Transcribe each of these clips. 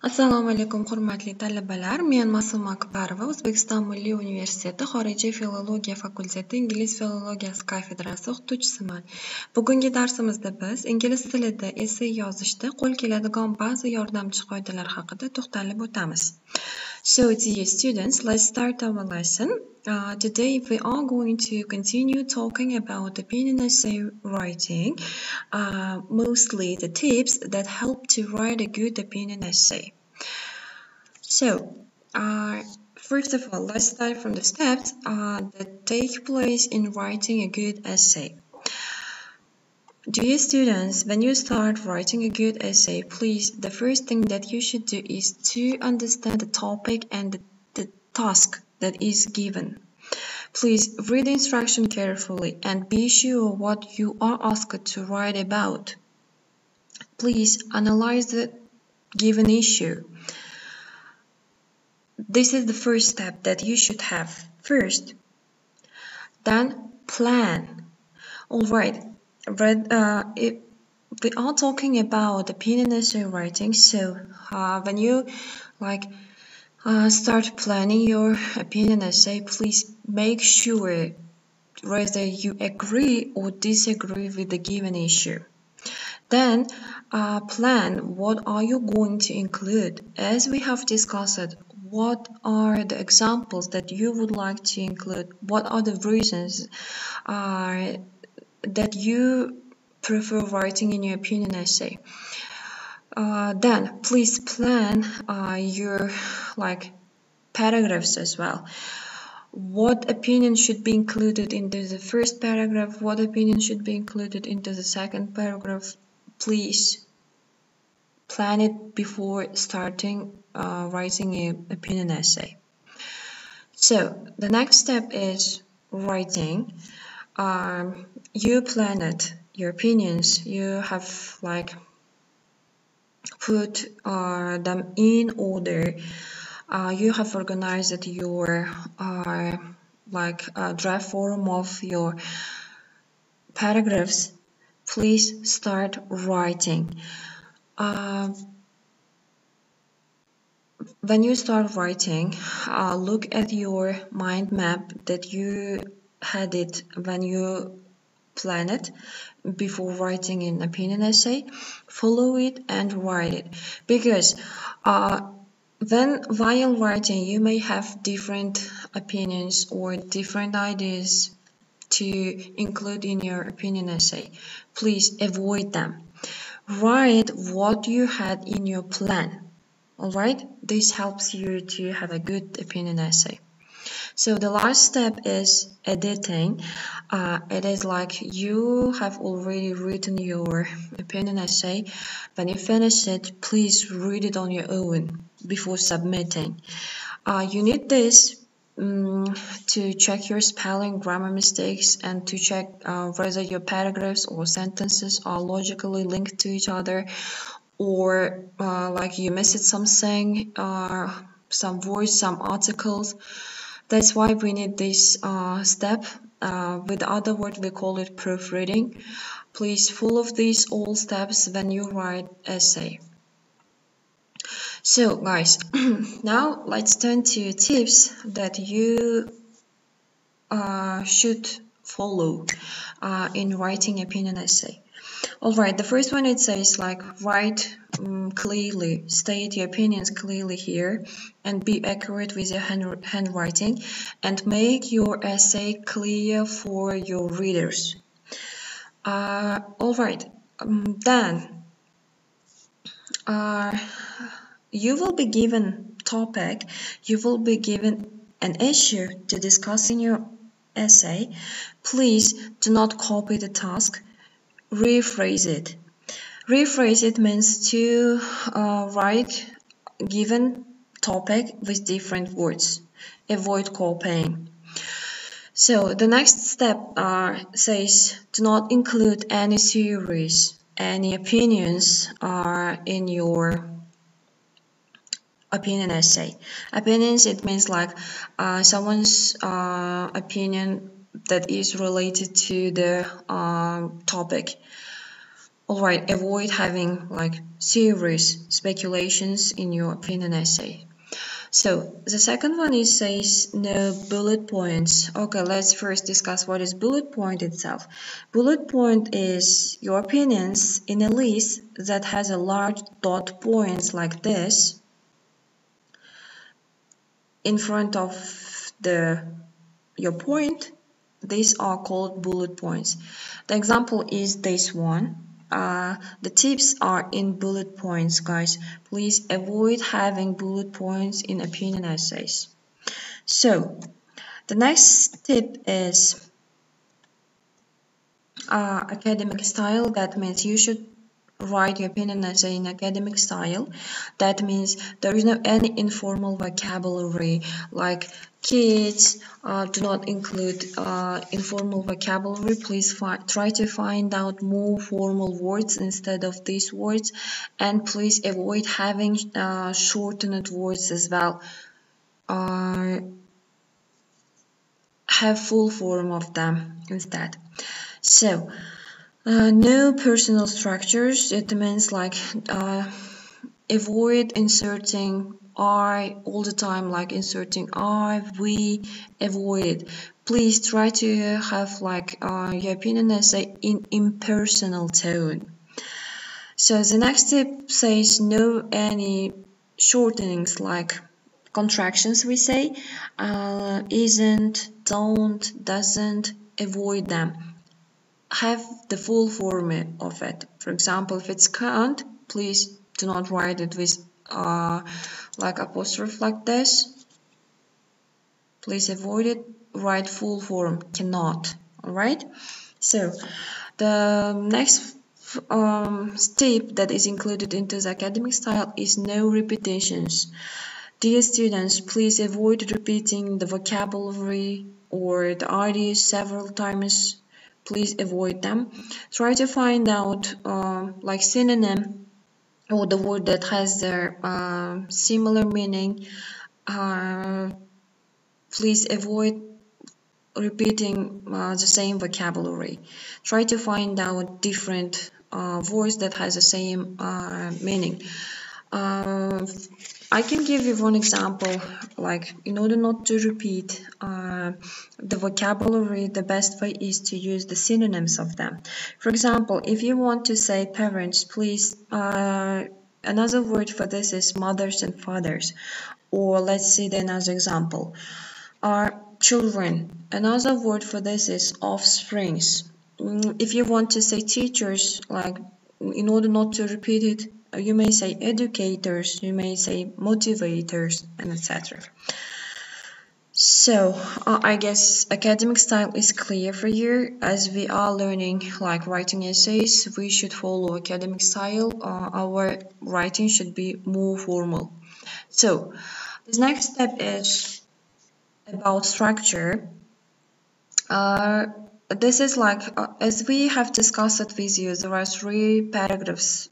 Assalomu alaykum hurmatli talabalar. Men Masuma Ўзбекистон Миллий Университети Xorижий филология факультети Инглиз филологияси кафедрasi o'qituvchisiman. Bugungi darsimizda biz ingliz tilida essay yozishda qo'l keladigan ba'zi yordamchi qoidalar haqida to'xtalib o'tamiz. So, dear students, let's start our lesson. Today we are going to continue talking about opinion essay writing, mostly the tips that help to write a good opinion essay. So, first of all, let's start from the steps that take place in writing a good essay. Dear students, when you start writing a good essay, please, the first thing that you should do is to understand the topic and the task that is given. Please read the instruction carefully and be sure what you are asked to write about. Please analyze the given issue. This is the first step that you should have first. Then plan. Alright, we are talking about opinion essay writing, so when you start planning your opinion essay, please make sure whether you agree or disagree with the given issue. Then plan what are you going to include. As we have discussed, what are the examples that you would like to include? What are the reasons that you prefer writing in your opinion essay? Then please plan your paragraphs as well. What opinion should be included into the first paragraph? What opinion should be included into the second paragraph? Please plan it before starting writing an opinion essay. So the next step is writing. You plan it, your opinions. You have put them in order. You have organized your draft form of your paragraphs. Please start writing. When you start writing, look at your mind map that you had it when you plan it before writing an opinion essay. Follow it and write it, because while writing you may have different opinions or different ideas to include in your opinion essay. Please avoid them. Write what you had in your plan. Alright, this helps you to have a good opinion essay. So the last step is editing. It is like you have already written your opinion essay. When you finish it, please read it on your own before submitting. You need this to check your spelling, grammar mistakes, and to check whether your paragraphs or sentences are logically linked to each other, or you missed something, some words, some articles. That's why we need this step. With other word, we call it proofreading. Please follow these all steps when you write essay. So guys, now let's turn to tips that you should follow in writing opinion essay. Alright, the first one, it says write clearly, state your opinions clearly here, and be accurate with your handwriting, and make your essay clear for your readers. Alright, then you will be given topic, you will be given an issue to discuss in your essay. Please do not copy the task. Rephrase it. Rephrase it means to write given topic with different words. Avoid copying. So the next step says do not include any theories, any opinions in your opinion essay. Opinions, it means someone's opinion that is related to the topic. Alright, avoid having like serious speculations in your opinion essay. So the second one is says no bullet points. Okay, let's first discuss what is bullet point itself. Bullet point is your opinions in a list that has a large dot points like this in front of your point. These are called bullet points. The example is this one. The tips are in bullet points, guys. Please avoid having bullet points in opinion essays. So, the next tip is academic style. That means you should write your opinion essay in academic style. That means there is no any informal vocabulary like kids. Do not include informal vocabulary. Please try to find out more formal words instead of these words, and please avoid having shortened words as well. Have full form of them instead. So no personal structures. It means like avoid inserting I all the time, like inserting I, we, avoid it. Please try to have like your opinion essay in impersonal tone. So the next tip says no any shortenings like contractions we say, isn't, don't, doesn't, avoid them. Have the full form of it. For example, if it's can't, please do not write it with like apostrophe like this. Please avoid it. Write full form, cannot. Alright? So the next step that is included into the academic style is no repetitions. Dear students, please avoid repeating the vocabulary or the ideas several times. Please avoid them. Try to find out like synonym or the word that has their similar meaning. Please avoid repeating the same vocabulary. Try to find out different words that has the same meaning. I can give you one example, like in order not to repeat the vocabulary, the best way is to use the synonyms of them. For example, if you want to say parents, please, another word for this is mothers and fathers. Or let's see the another example. Children, another word for this is offsprings. If you want to say teachers, like in order not to repeat it, you may say educators, you may say motivators, and etc. So I guess academic style is clear for you. As we are learning like writing essays, we should follow academic style. Our writing should be more formal. So the next step is about structure. This is like, as we have discussed it with you, there are 3 paragraphs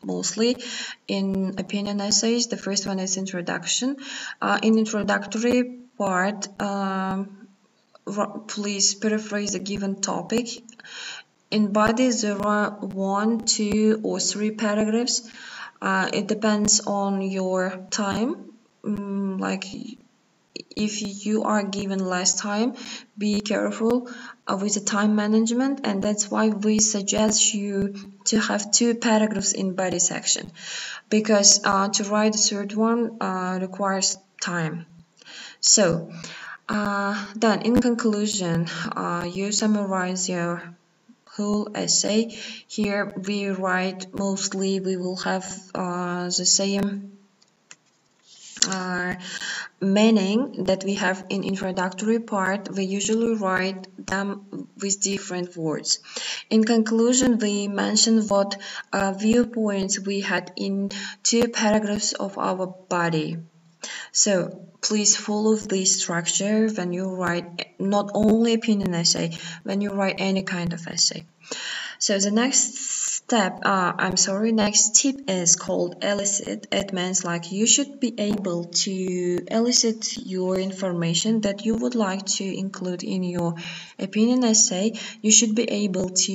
mostly in opinion essays. The first one is introduction. In introductory part, please paraphrase a given topic. In body, there are 1, 2, or 3 paragraphs. It depends on your time. Like, if you are given less time, be careful with the time management, and that's why we suggest you to have 2 paragraphs in body section, because to write the third one requires time. So then in conclusion, you summarize your whole essay. Here we write mostly, we will have the same meaning that we have in introductory part. We usually write them with different words. In conclusion, we mention what viewpoints we had in 2 paragraphs of our body. So please follow this structure when you write not only opinion essay, when you write any kind of essay. So the next step, next tip is called elicit. It means like you should be able to elicit your information that you would like to include in your opinion essay. You should be able to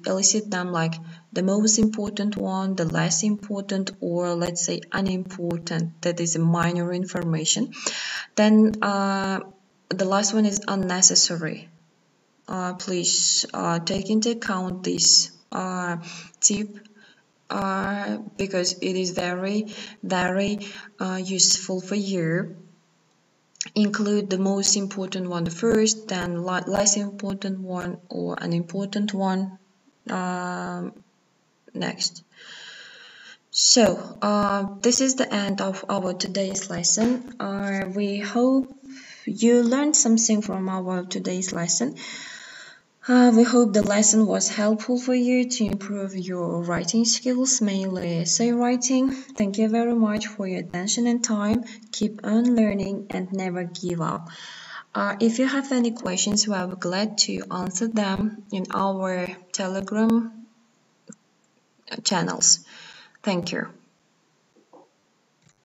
elicit them like the most important one, the less important, or let's say unimportant, that is a minor information. Then the last one is unnecessary. Please take into account this tip because it is very useful for you. Include the most important one first, then less important one or unimportant one next. So this is the end of our today's lesson. We hope you learned something from our today's lesson. We hope the lesson was helpful for you to improve your writing skills, mainly essay writing. Thank you very much for your attention and time. Keep on learning and never give up. If you have any questions, we are glad to answer them in our Telegram channels. Thank you.